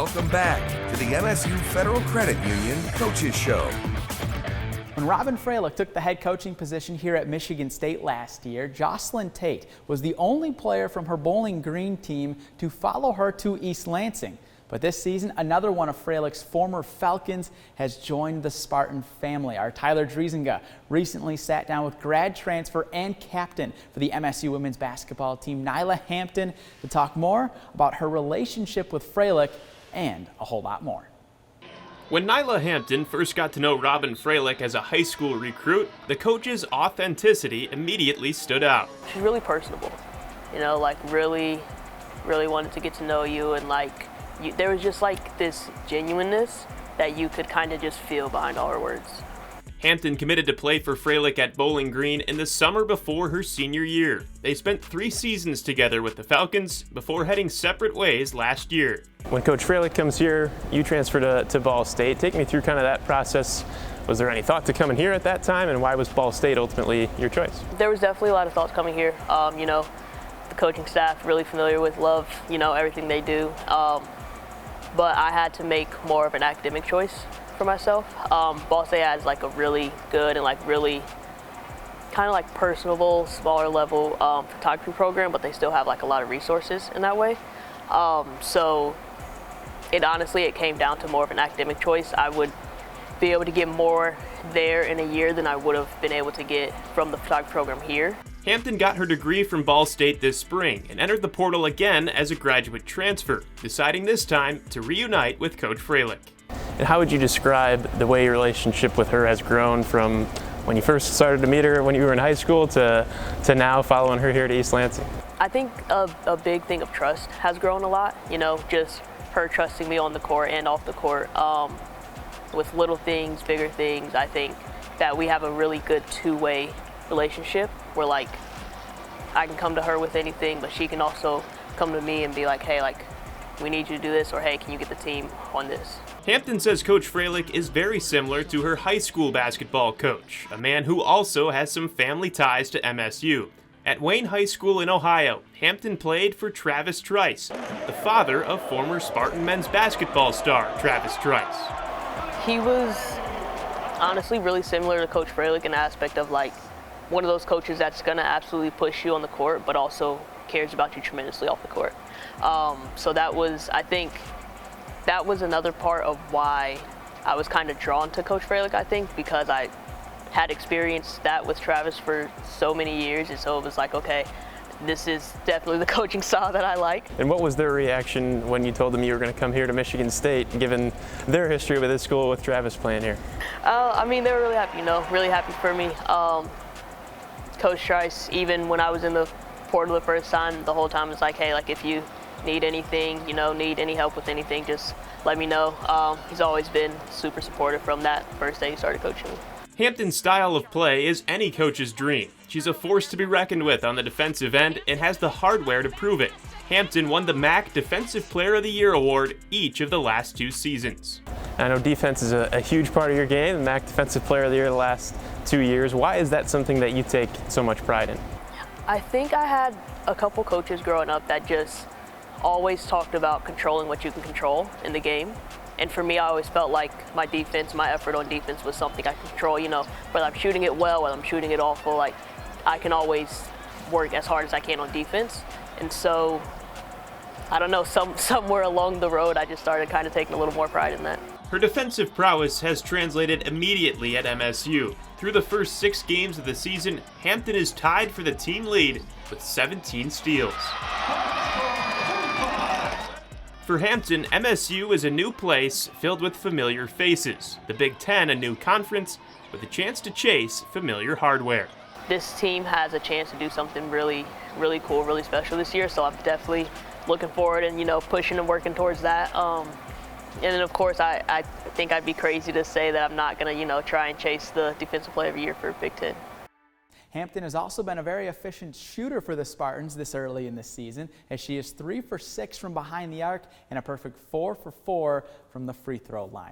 Welcome back to the MSU Federal Credit Union Coaches Show. When Robin Freilich took the head coaching position here at Michigan State last year, Jocelyn Tate was the only player from her Bowling Green team to follow her to East Lansing. But this season, another one of Freilich's former Falcons has joined the Spartan family. Our Tyler Driesinga recently sat down with grad transfer and captain for the MSU women's basketball team, Nyla Hampton, to talk more about her relationship with Freilich and a whole lot more. When Nyla Hampton first got to know Robin Freilich as a high school recruit, the coach's authenticity immediately stood out. She's really personable, really wanted to get to know you, and there was just this genuineness that you could kind of just feel behind all her words. Hampton committed to play for Freilich at Bowling Green in the summer before her senior year. They spent 3 seasons together with the Falcons before heading separate ways last year. When Coach Freilich comes here, you transfer to Ball State. Take me through kind of that process. Was there any thought to coming here at that time, and why was Ball State ultimately your choice? There was definitely a lot of thoughts coming here. The coaching staff really familiar with, love, everything they do. But I had to make more of an academic choice for myself. Ball State has a really good and really kind of personable, smaller level photography program, but they still have a lot of resources in that way. So it came down to more of an academic choice. I would be able to get more there in a year than I would have been able to get from the photography program here. Hampton got her degree from Ball State this spring and entered the portal again as a graduate transfer, deciding this time to reunite with Coach Freilich. And how would you describe the way your relationship with her has grown from when you first started to meet her when you were in high school to now following her here to East Lansing? I think a big thing of trust has grown a lot, just her trusting me on the court and off the court. With little things, bigger things, I think that we have a really good two-way relationship where I can come to her with anything, but she can also come to me and be like, hey, we need you to do this, or hey, can you get the team on this? Hampton says Coach Freilich is very similar to her high school basketball coach, a man who also has some family ties to MSU. At Wayne High School in Ohio, Hampton played for Travis Trice, the father of former Spartan men's basketball star Travis Trice. He was honestly really similar to Coach Freilich in the aspect of one of those coaches that's going to absolutely push you on the court, but also cares about you tremendously off the court. So I think that was another part of why I was kind of drawn to Coach Freilich, I think, because I had experienced that with Travis for so many years, and so it was okay, this is definitely the coaching style that I like. And what was their reaction when you told them you were going to come here to Michigan State, given their history with this school with Travis playing here? They were really happy, really happy for me. Coach Trice, even when I was in the portal the first time, the whole time was hey, if you need anything, need any help with anything, just let me know. He's always been super supportive from that first day he started coaching me. Hampton's style of play is any coach's dream. She's a force to be reckoned with on the defensive end and has the hardware to prove it. Hampton won the MAC Defensive Player of the Year award each of the last 2 seasons. I know defense is a huge part of your game, the MAC Defensive Player of the Year the last 2 years. Why is that something that you take so much pride in? I think I had a couple coaches growing up that just always talked about controlling what you can control in the game. And for me, I always felt like my defense, my effort on defense was something I could control, whether I'm shooting it well, whether I'm shooting it awful, I can always work as hard as I can on defense. And so, I don't know, somewhere along the road, I just started kind of taking a little more pride in that. Her defensive prowess has translated immediately at MSU. Through the first 6 games of the season, Hampton is tied for the team lead with 17 steals. For Hampton, MSU is a new place filled with familiar faces. The Big Ten, a new conference, with a chance to chase familiar hardware. This team has a chance to do something really, really cool, really special this year, so I'm definitely looking forward and, pushing and working towards that. And then, of course, I think I'd be crazy to say that I'm not going to, try and chase the Defensive Player of the Year for Big Ten. Hampton has also been a very efficient shooter for the Spartans this early in the season, as she is 3 for 6 from behind the arc and a perfect 4 for 4 from the free throw line.